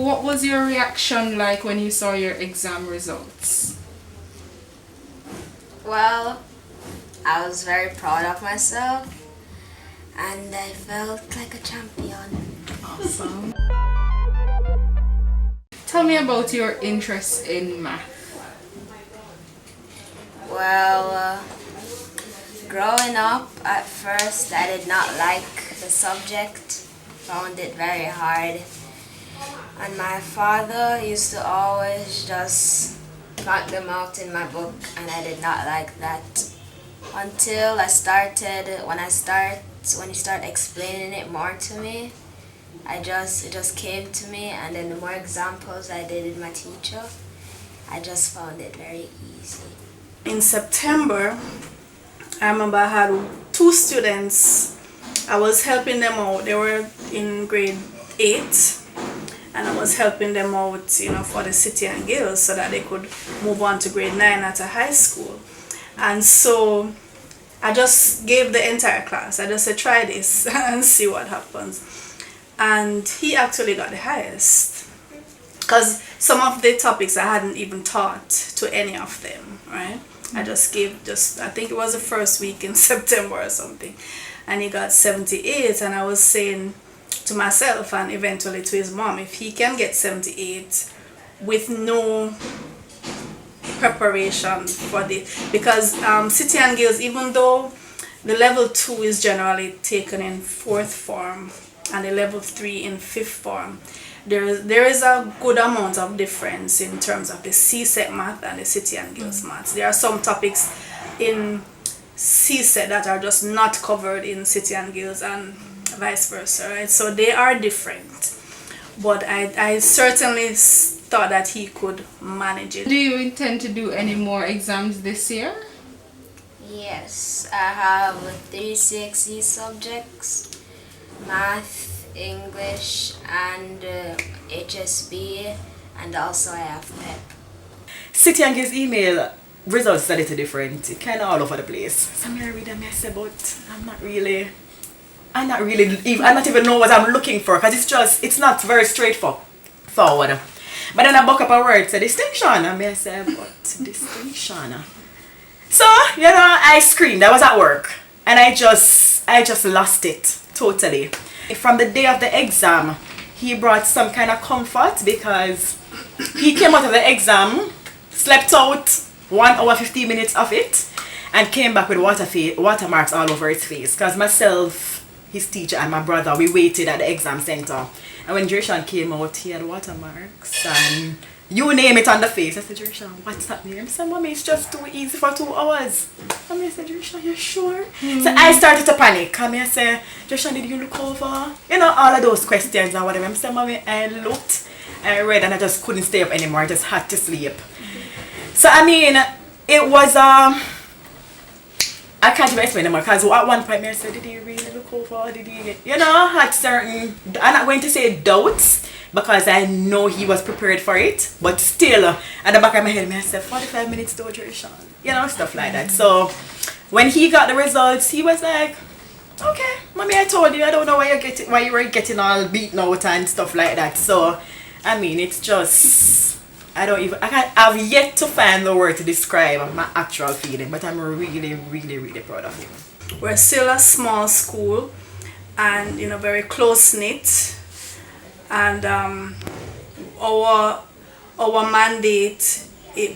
what was your reaction like when you saw your exam results? Well, I was very proud of myself and I felt like a champion. Awesome. Tell me about your interest in math. Well, growing up, at first I did not like the subject, found it very hard. And my father used to always just knock them out in my book, and I did not like that. Until when he started explaining it more to me, it just came to me, and then the more examples I did with my teacher, I just found it very easy. In September, I remember I had 2 students. I was helping them out. They were in grade 8, and I was helping them out, for the city and guilds so that they could move on to grade 9 at a high school. And so I just gave the entire class. I just said, try this and see what happens. And he actually got the highest, because some of the topics I hadn't even taught to any of them, right? I just gave, I think it was the first week in September or something, and he got 78. And I was saying to myself and eventually to his mom, if he can get 78 with no preparation for this, because City and Guilds, even though the level 2 is generally taken in 4th form and the level 3 in 5th form, there is a good amount of difference in terms of the CSET math and the City and Guilds maths. There are some topics in CSET that are just not covered in City and Guilds and vice versa, right? So they are different. But I certainly thought that he could manage it. Do you intend to do any more exams this year? Yes, I have 3 CXE subjects: math, English, and HSB, and also I have PEP. City and Guilds email results are a little different, kind of all over the place. So I read them, I say, but I'm not even know what I'm looking for, because it's not very straightforward. But then I buck up a word, say distinction, and I say, but distinction. So, I screamed. I was at work, and I just lost it totally. From the day of the exam, he brought some kind of comfort, because he came out of the exam, slept out 1 hour 15 minutes of it, and came back with watermarks all over his face. Because myself, his teacher, and my brother, we waited at the exam center. And when Dreshaun came out, he had watermarks and you name it on the face. I said, Dreshaun, what's happening? I said, Mommy, it's just too easy for 2 hours. And I said, Dreshaun, you sure? So I started to panic. And I said, Dreshaun, did you look over? All of those questions and whatever. I said, Mommy, I looked, I read, and I just couldn't stay up anymore. I just had to sleep. So, it was, I can't even explain anymore, because at one point I said, did he really look over? Did he, had certain, I'm not going to say doubts, because I know he was prepared for it, but still, at the back of my head, I said, 45 minutes to Dreshaun, stuff like that. So, when he got the results, he was like, okay, Mommy, I told you, I don't know why you were getting all beaten out and stuff like that. So, it's just, I've yet to find the word to describe my actual feeling, but I'm really, really, really proud of him. We're still a small school and, very close-knit. And our mandate,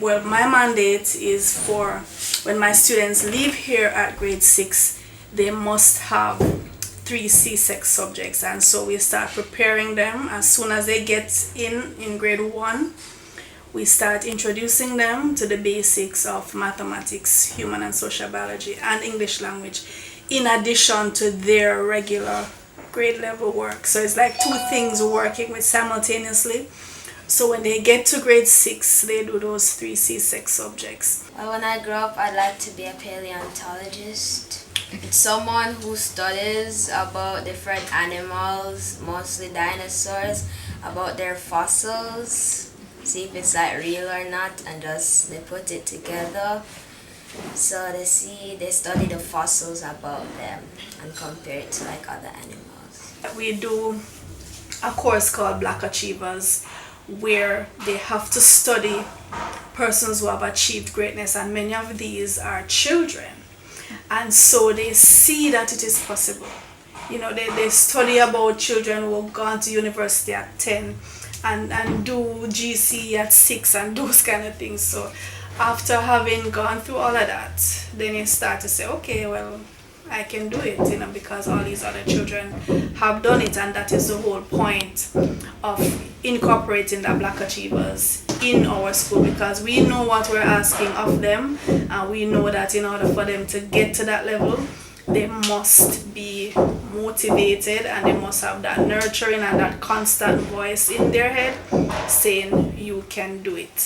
my mandate is for when my students leave here at grade 6, they must have 3 CSEC subjects. And so we start preparing them as soon as they get in grade 1. We start introducing them to the basics of mathematics, human and social biology, and English language, in addition to their regular grade level work. So it's like 2 things working with simultaneously. So when they get to grade 6, they do those 3 CSEC subjects. Well, when I grow up, I'd like to be a paleontologist. It's someone who studies about different animals, mostly dinosaurs, about their fossils, see if it's real or not, and just they put it together. So they study the fossils about them and compare it to other animals. We do a course called Black Achievers, where they have to study persons who have achieved greatness, and many of these are children. And so they see that it is possible. They study about children who have gone to university at 10 and do GC at 6 and those kind of things. So after having gone through all of that, then you start to say, okay, well, I can do it, because all these other children have done it, and that is the whole point of incorporating the Black Achievers in our school, because we know what we're asking of them, and we know that in order for them to get to that level, they must be motivated, and they must have that nurturing and that constant voice in their head saying, you can do it.